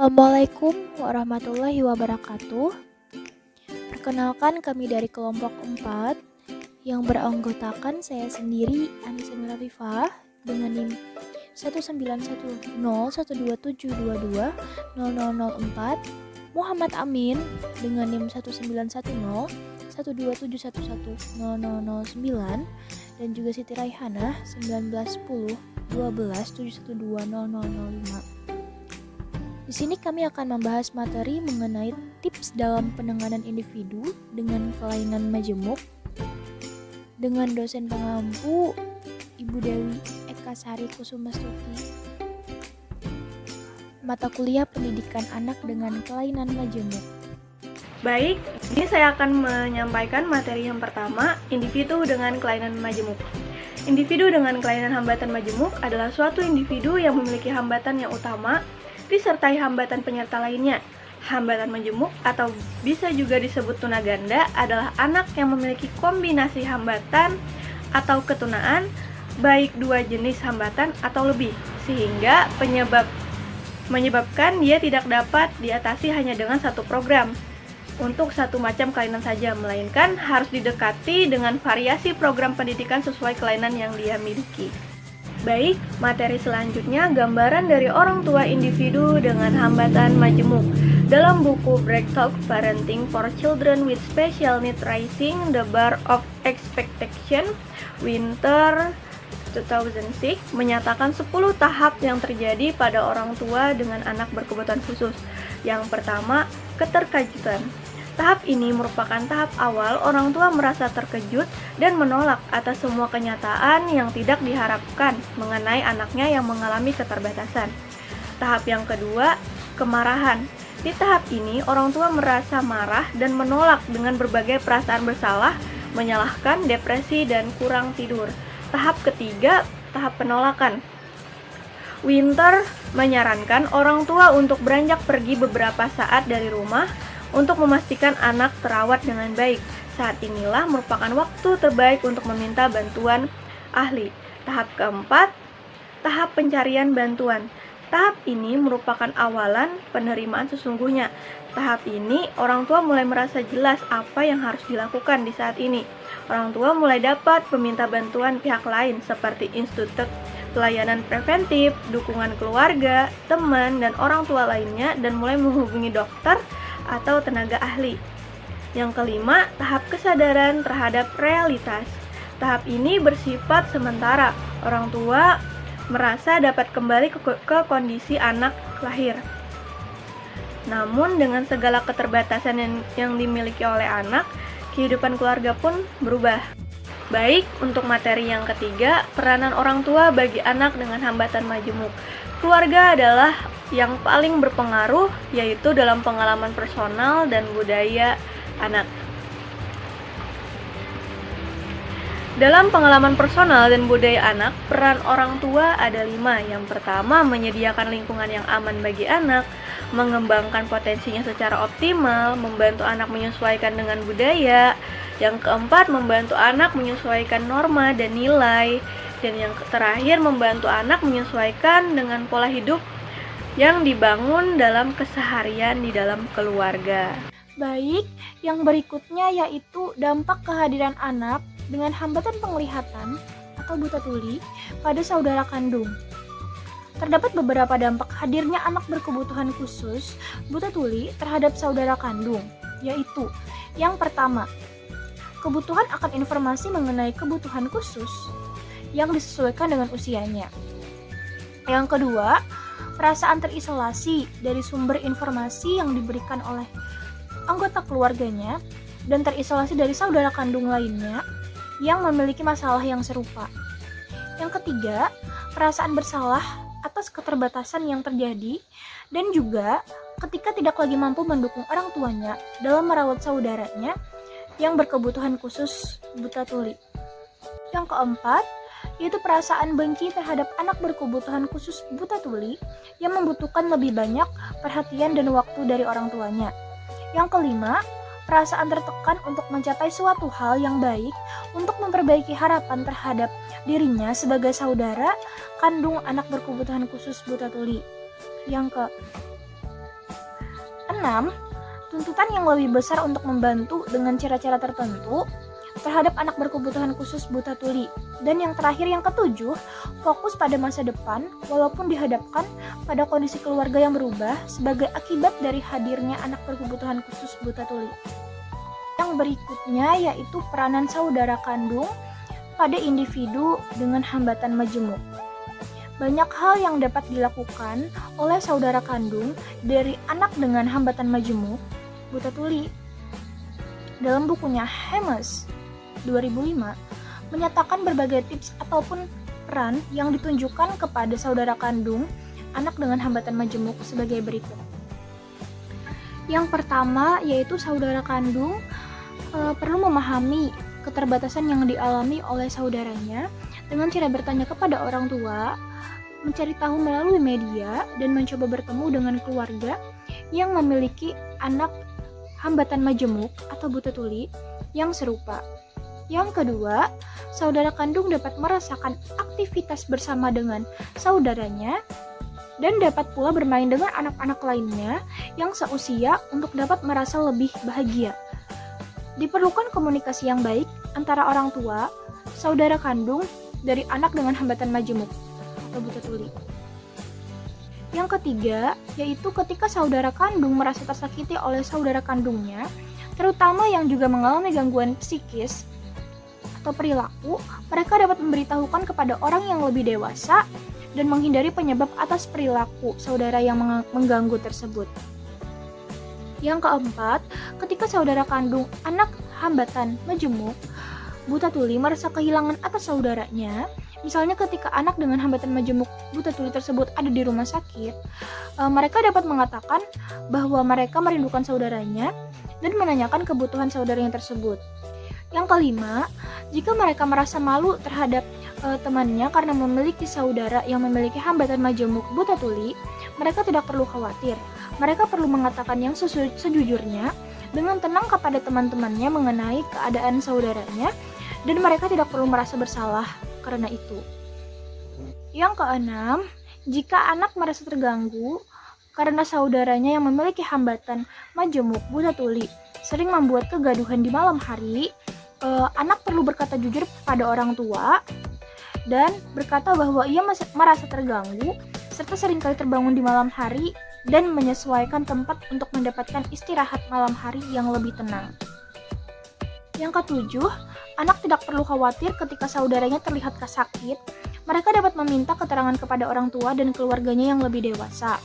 Assalamualaikum warahmatullahi wabarakatuh. Perkenalkan, kami dari kelompok 4 yang beranggotakan saya sendiri, Anissa Nur Afifah, dengan NIM 1910127220004, Muhammad Amin dengan NIM 1910127110009, dan juga Siti Raihanah 19101271200005. Di sini kami akan membahas materi mengenai tips dalam penanganan individu dengan kelainan majemuk dengan dosen pengampu Ibu Dewi Eka Sari Kusumastuti. Mata kuliah pendidikan anak dengan kelainan majemuk. Baik, ini saya akan menyampaikan materi yang pertama, individu dengan kelainan majemuk. Individu dengan kelainan hambatan majemuk adalah suatu individu yang memiliki hambatan yang utama disertai hambatan penyerta lainnya. Hambatan majemuk atau bisa juga disebut tunaganda adalah anak yang memiliki kombinasi hambatan atau ketunaan baik dua jenis hambatan atau lebih, sehingga menyebabkan dia tidak dapat diatasi hanya dengan satu program untuk satu macam kelainan saja, melainkan harus didekati dengan variasi program pendidikan sesuai kelainan yang dia miliki. Baik, materi selanjutnya gambaran dari orang tua individu dengan hambatan majemuk. Dalam buku Breakthrough Parenting for Children with Special Needs Raising the Bar of Expectation, Winter 2006, menyatakan 10 tahap yang terjadi pada orang tua dengan anak berkebutuhan khusus. Yang pertama, keterkejutan. Tahap ini merupakan tahap awal orang tua merasa terkejut dan menolak atas semua kenyataan yang tidak diharapkan mengenai anaknya yang mengalami keterbatasan. Tahap yang kedua, kemarahan. Di tahap ini, orang tua merasa marah dan menolak dengan berbagai perasaan bersalah, menyalahkan, depresi, dan kurang tidur. Tahap ketiga, tahap penolakan. Winter menyarankan orang tua untuk beranjak pergi beberapa saat dari rumah untuk memastikan anak terawat dengan baik. Saat inilah merupakan waktu terbaik untuk meminta bantuan ahli. Tahap keempat, tahap pencarian bantuan. Tahap ini merupakan awalan penerimaan sesungguhnya. Tahap ini, orang tua mulai merasa jelas apa yang harus dilakukan di saat ini. Orang tua mulai dapat meminta bantuan pihak lain seperti institut pelayanan preventif, dukungan keluarga, teman, dan orang tua lainnya, dan mulai menghubungi dokter atau tenaga ahli. Yang kelima, tahap kesadaran terhadap realitas. Tahap ini bersifat sementara. Orang tua merasa dapat kembali ke kondisi anak lahir. Namun dengan segala keterbatasan yang dimiliki oleh anak, kehidupan keluarga pun berubah. Baik, untuk materi yang ketiga, peranan orang tua bagi anak dengan hambatan majemuk. Keluarga adalah yang paling berpengaruh, yaitu dalam pengalaman personal dan budaya anak. Dalam pengalaman personal dan budaya anak, peran orang tua ada 5. Yang pertama, menyediakan lingkungan yang aman bagi anak, mengembangkan potensinya secara optimal, membantu anak menyesuaikan dengan budaya. Yang keempat, membantu anak menyesuaikan norma dan nilai. Dan yang terakhir, membantu anak menyesuaikan dengan pola hidup yang dibangun dalam keseharian di dalam keluarga. Baik, yang berikutnya yaitu dampak kehadiran anak dengan hambatan penglihatan atau buta tuli pada saudara kandung. Terdapat beberapa dampak hadirnya anak berkebutuhan khusus buta tuli terhadap saudara kandung, yaitu yang pertama, kebutuhan akan informasi mengenai kebutuhan khusus yang disesuaikan dengan usianya. Yang kedua, perasaan terisolasi dari sumber informasi yang diberikan oleh anggota keluarganya dan terisolasi dari saudara kandung lainnya yang memiliki masalah yang serupa. Yang ketiga, perasaan bersalah atas keterbatasan yang terjadi dan juga ketika tidak lagi mampu mendukung orang tuanya dalam merawat saudaranya yang berkebutuhan khusus buta tuli. Yang keempat, yaitu perasaan benci terhadap anak berkebutuhan khusus buta tuli yang membutuhkan lebih banyak perhatian dan waktu dari orang tuanya. Yang kelima, perasaan tertekan untuk mencapai suatu hal yang baik untuk memperbaiki harapan terhadap dirinya sebagai saudara kandung anak berkebutuhan khusus buta tuli. Yang keenam, tuntutan yang lebih besar untuk membantu dengan cara-cara tertentu terhadap anak berkebutuhan khusus buta tuli. Dan yang terakhir, yang ketujuh, fokus pada masa depan walaupun dihadapkan pada kondisi keluarga yang berubah sebagai akibat dari hadirnya anak berkebutuhan khusus buta tuli. Yang berikutnya yaitu peranan saudara kandung pada individu dengan hambatan majemuk. Banyak hal yang dapat dilakukan oleh saudara kandung dari anak dengan hambatan majemuk buta tuli. Dalam bukunya Hemes 2005 menyatakan berbagai tips ataupun peran yang ditunjukkan kepada saudara kandung anak dengan hambatan majemuk sebagai berikut. Yang pertama yaitu saudara kandung perlu memahami keterbatasan yang dialami oleh saudaranya dengan cara bertanya kepada orang tua, mencari tahu melalui media, dan mencoba bertemu dengan keluarga yang memiliki anak hambatan majemuk atau buta tuli yang serupa. Yang kedua, saudara kandung dapat merasakan aktivitas bersama dengan saudaranya dan dapat pula bermain dengan anak-anak lainnya yang seusia untuk dapat merasa lebih bahagia. Diperlukan komunikasi yang baik antara orang tua, saudara kandung dari anak dengan hambatan majemuk atau buta tuli. Yang ketiga, yaitu ketika saudara kandung merasa tersakiti oleh saudara kandungnya, terutama yang juga mengalami gangguan psikis atau perilaku, mereka dapat memberitahukan kepada orang yang lebih dewasa dan menghindari penyebab atas perilaku saudara yang mengganggu tersebut. Yang keempat, ketika saudara kandung anak hambatan majemuk buta tuli merasa kehilangan atas saudaranya, misalnya ketika anak dengan hambatan majemuk buta tuli tersebut ada di rumah sakit, mereka dapat mengatakan bahwa mereka merindukan saudaranya dan menanyakan kebutuhan saudaranya tersebut. Yang kelima, jika mereka merasa malu terhadap temannya karena memiliki saudara yang memiliki hambatan majemuk buta tuli, mereka tidak perlu khawatir. Mereka perlu mengatakan yang sejujurnya dengan tenang kepada teman-temannya mengenai keadaan saudaranya, dan mereka tidak perlu merasa bersalah karena itu. Yang keenam, jika anak merasa terganggu karena saudaranya yang memiliki hambatan majemuk buta tuli sering membuat kegaduhan di malam hari, anak perlu berkata jujur pada orang tua dan berkata bahwa ia merasa terganggu serta seringkali terbangun di malam hari dan menyesuaikan tempat untuk mendapatkan istirahat malam hari yang lebih tenang. Yang ketujuh, anak tidak perlu khawatir ketika saudaranya terlihat sakit. Mereka dapat meminta keterangan kepada orang tua dan keluarganya yang lebih dewasa.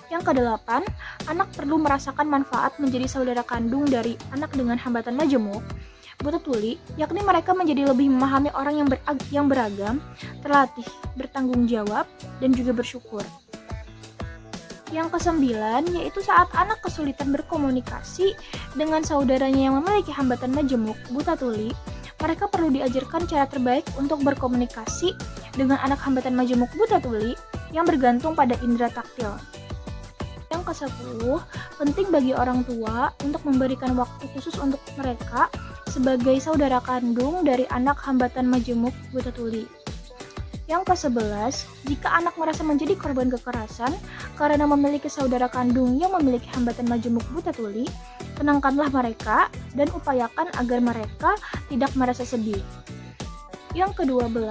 Yang kedelapan, anak perlu merasakan manfaat menjadi saudara kandung dari anak dengan hambatan majemuk buta tuli, yakni mereka menjadi lebih memahami orang yang beragam, terlatih, bertanggung jawab, dan juga bersyukur. Yang kesembilan, yaitu saat anak kesulitan berkomunikasi dengan saudaranya yang memiliki hambatan majemuk buta tuli, mereka perlu diajarkan cara terbaik untuk berkomunikasi dengan anak hambatan majemuk buta tuli yang bergantung pada indera taktil. Yang ke-10, penting bagi orang tua untuk memberikan waktu khusus untuk mereka sebagai saudara kandung dari anak hambatan majemuk buta tuli. Yang ke-11, jika anak merasa menjadi korban kekerasan karena memiliki saudara kandung yang memiliki hambatan majemuk buta tuli, tenangkanlah mereka dan upayakan agar mereka tidak merasa sedih. Yang ke-12,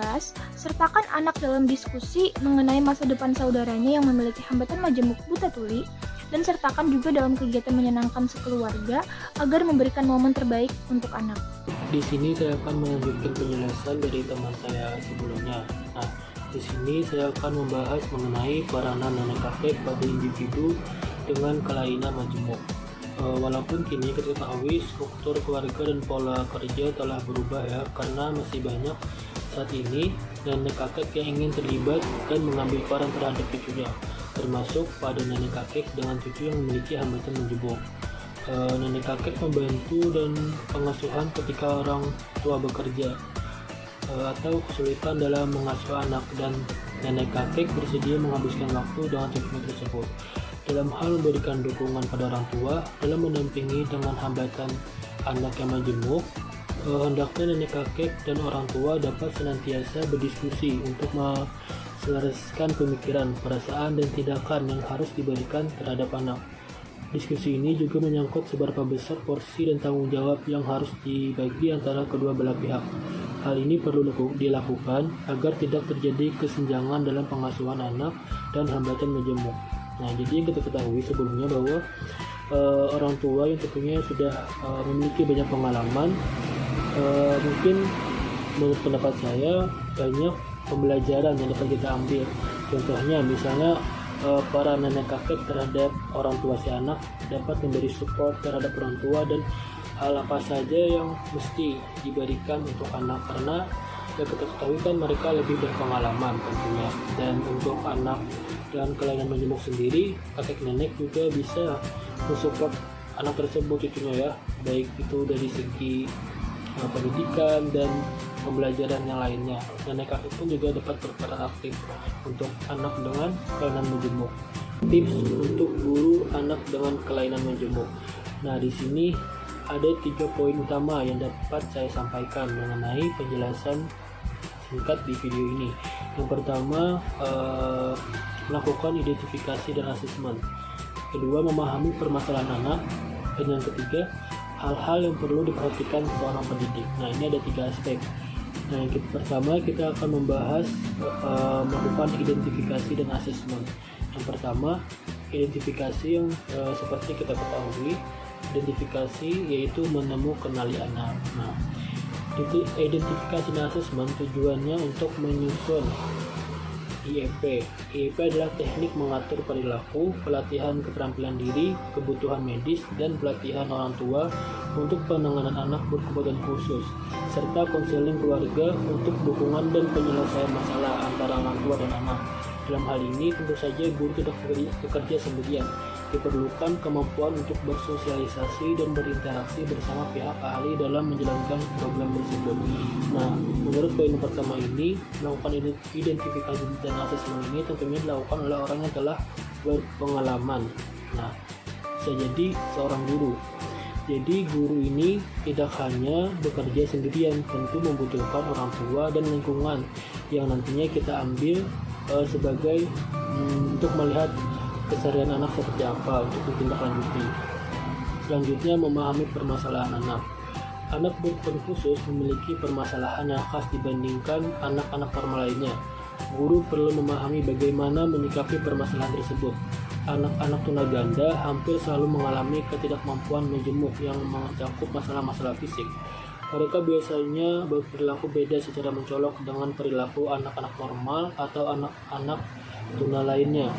sertakan anak dalam diskusi mengenai masa depan saudaranya yang memiliki hambatan majemuk buta tuli, dan sertakan juga dalam kegiatan menyenangkan sekeluarga agar memberikan momen terbaik untuk anak. Di sini saya akan melanjutkan penjelasan dari teman saya sebelumnya. Nah, di sini saya akan membahas mengenai peranan nenek kakek pada individu dengan kelainan majemuk. Walaupun kini kita ketahui struktur keluarga dan pola kerja telah berubah ya, karena masih banyak saat ini nenek kakek yang ingin terlibat dan mengambil peran terhadap cucunya, termasuk pada nenek kakek dengan cucu yang memiliki hambatan majemuk. Nenek kakek membantu dan pengasuhan ketika orang tua bekerja atau kesulitan dalam mengasuh anak, dan nenek kakek bersedia menghabiskan waktu dengan cucu tersebut dalam hal memberikan dukungan pada orang tua dalam mendampingi dengan hambatan anak yang majemuk. Hendaknya nenek kakek dan orang tua dapat senantiasa berdiskusi untuk menyelaraskan pemikiran, perasaan, dan tindakan yang harus diberikan terhadap anak. Diskusi ini juga menyangkut seberapa besar porsi dan tanggung jawab yang harus dibagi antara kedua belah pihak. Hal ini perlu dilakukan agar tidak terjadi kesenjangan dalam pengasuhan anak dan hambatan menjemuk. Nah, jadi yang kita ketahui sebelumnya bahwa orang tua yang tentunya sudah memiliki banyak pengalaman, mungkin menurut pendapat saya banyak pembelajaran yang dapat kita ambil. Contohnya misalnya para nenek kakek terhadap orang tua si anak dapat memberi support terhadap orang tua dan hal apa saja yang mesti diberikan untuk anak, karena ya kita ketahui kan mereka lebih berpengalaman tentunya. Dan untuk anak dan kelainan menjemuk sendiri, kakek nenek juga bisa mensupport anak tersebut tentunya ya, baik itu dari segi pendidikan dan pembelajaran yang lainnya. Nenek kakek pun juga dapat berperan aktif untuk anak dengan kelainan menjemuk. Tips untuk guru anak dengan kelainan menjemuk. Nah, di sini ada 3 poin utama yang dapat saya sampaikan mengenai penjelasan singkat di video ini. Yang pertama, melakukan identifikasi dan asesmen. Kedua, memahami permasalahan anak. Dan yang ketiga, hal-hal yang perlu diperhatikan seorang pendidik. Nah, ini ada 3 aspek. Nah, yang pertama kita akan membahas melakukan identifikasi dan asesmen. Yang pertama, identifikasi yang seperti kita ketahui, identifikasi yaitu kenali anak. Nah, identifikasi dan asesmen tujuannya untuk menyusun IEP. IEP adalah teknik mengatur perilaku, pelatihan keterampilan diri, kebutuhan medis, dan pelatihan orang tua untuk penanganan anak berkebutuhan khusus, serta konseling keluarga untuk dukungan dan penyelesaian masalah antara orang tua dan anak. Dalam hal ini tentu saja guru tidak bekerja sendirian. Diperlukan kemampuan untuk bersosialisasi dan berinteraksi bersama pihak ahli dalam menjalankan program tersebut. Nah, menurut poin pertama ini, melakukan identifikasi dan asesmen ini tentunya dilakukan oleh orang yang telah berpengalaman. Nah, bisa jadi seorang guru. Jadi guru ini tidak hanya bekerja sendirian, tentu membutuhkan orang tua dan lingkungan yang nantinya kita ambil sebagai untuk melihat keseharian anak seperti apa untuk ditindaklanjuti. Selanjutnya, memahami permasalahan anak. Anak berkebutuhan khusus memiliki permasalahan yang khas dibandingkan anak-anak normal lainnya. Guru perlu memahami bagaimana menyikapi permasalahan tersebut. Anak-anak tunaganda hampir selalu mengalami ketidakmampuan menjemuk yang mencakup masalah-masalah fisik. Mereka biasanya berperilaku beda secara mencolok dengan perilaku anak-anak normal atau anak-anak tuna lainnya.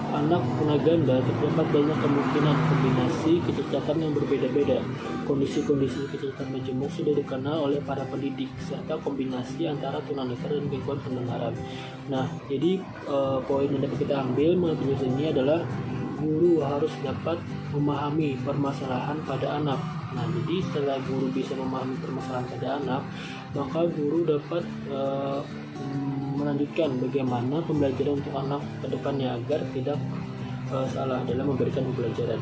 Anak tunaganda terdapat banyak kemungkinan kombinasi kecacatan yang berbeda-beda. Kondisi-kondisi kecacatan menjemuk sudah dikenal oleh para pendidik, serta kombinasi antara tunanetra dan gangguan pendengaran. Nah, jadi poin yang dapat kita ambil melalui penjelasan ini adalah guru harus dapat memahami permasalahan pada anak. Nah, jadi setelah guru bisa memahami permasalahan pada anak, maka guru dapat melanjutkan bagaimana pembelajaran untuk anak ke depannya agar tidak salah dalam memberikan pembelajaran.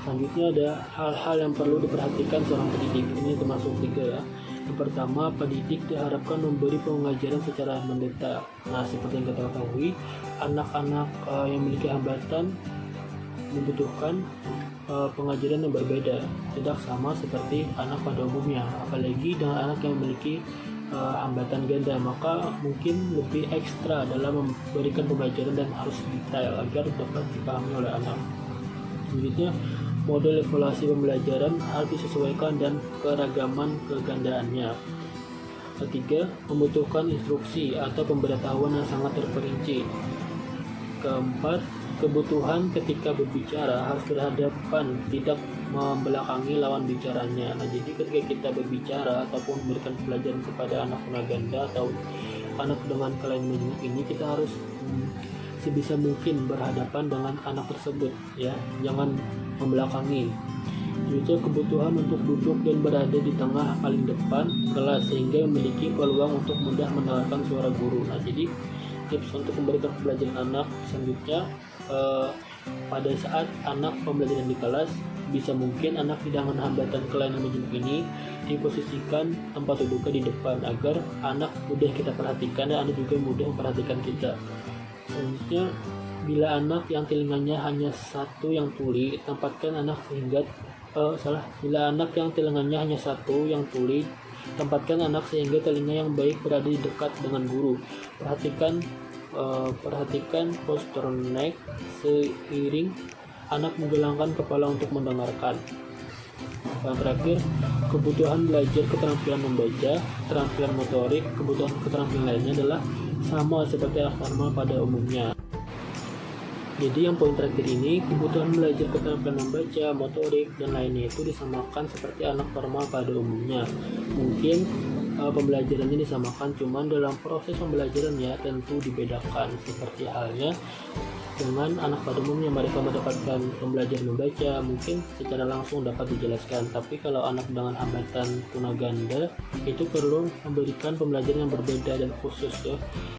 Selanjutnya ada hal-hal yang perlu diperhatikan seorang pendidik. Ini termasuk 3 ya. Yang pertama, pendidik diharapkan memberi pengajaran secara mendetail. Nah, seperti yang kita ketahui, anak-anak yang memiliki hambatan membutuhkan pengajaran yang berbeda, tidak sama seperti anak pada umumnya. Apalagi dengan anak yang memiliki hambatan ganda, maka mungkin lebih ekstra dalam memberikan pembelajaran dan harus detail agar dapat dipahami oleh anak. Selanjutnya, model evaluasi pembelajaran harus disesuaikan dan keragaman kegandaannya. Ketiga, membutuhkan instruksi atau pemberitahuan yang sangat terperinci. Keempat, kebutuhan ketika berbicara harus berhadapan, tidak membelakangi lawan bicaranya. Nah, jadi ketika kita berbicara ataupun memberikan pelajaran kepada anak tunaganda atau anak dengan kelainan menjemuk ini, kita harus sebisa mungkin berhadapan dengan anak tersebut ya, jangan membelakangi. Juga kebutuhan untuk duduk dan berada di tengah paling depan kelas sehingga memiliki peluang untuk mudah mendengarkan suara guru. Nah, jadi tips untuk memberikan pembelajaran anak selanjutnya, pada saat anak pembelajaran di kelas, bisa mungkin anak dengan hambatan kelainan menjemuk ini diposisikan tempat duduknya di depan agar anak mudah kita perhatikan dan anak juga mudah memperhatikan kita. Selanjutnya, Bila anak yang telinganya hanya satu yang tuli, tempatkan anak sehingga Bila anak yang telinganya hanya satu yang tuli, tempatkan anak sehingga telinga yang baik berada di dekat dengan guru. Perhatikan postur neck seiring anak menggelengkan kepala untuk mendengarkan. Yang terakhir, kebutuhan belajar keterampilan membaca, keterampilan motorik, kebutuhan keterampilan lainnya adalah sama seperti anak normal pada umumnya. Jadi yang poin terakhir ini, kebutuhan belajar keterampilan membaca, motorik, dan lainnya itu disamakan seperti anak normal pada umumnya. Mungkin pembelajarannya disamakan, cuman dalam proses pembelajarannya tentu dibedakan. Seperti halnya dengan anak pada umumnya, mereka mendapatkan pembelajaran membaca mungkin secara langsung dapat dijelaskan, tapi kalau anak dengan hambatan tunaganda itu perlu memberikan pembelajaran yang berbeda dan khusus ya.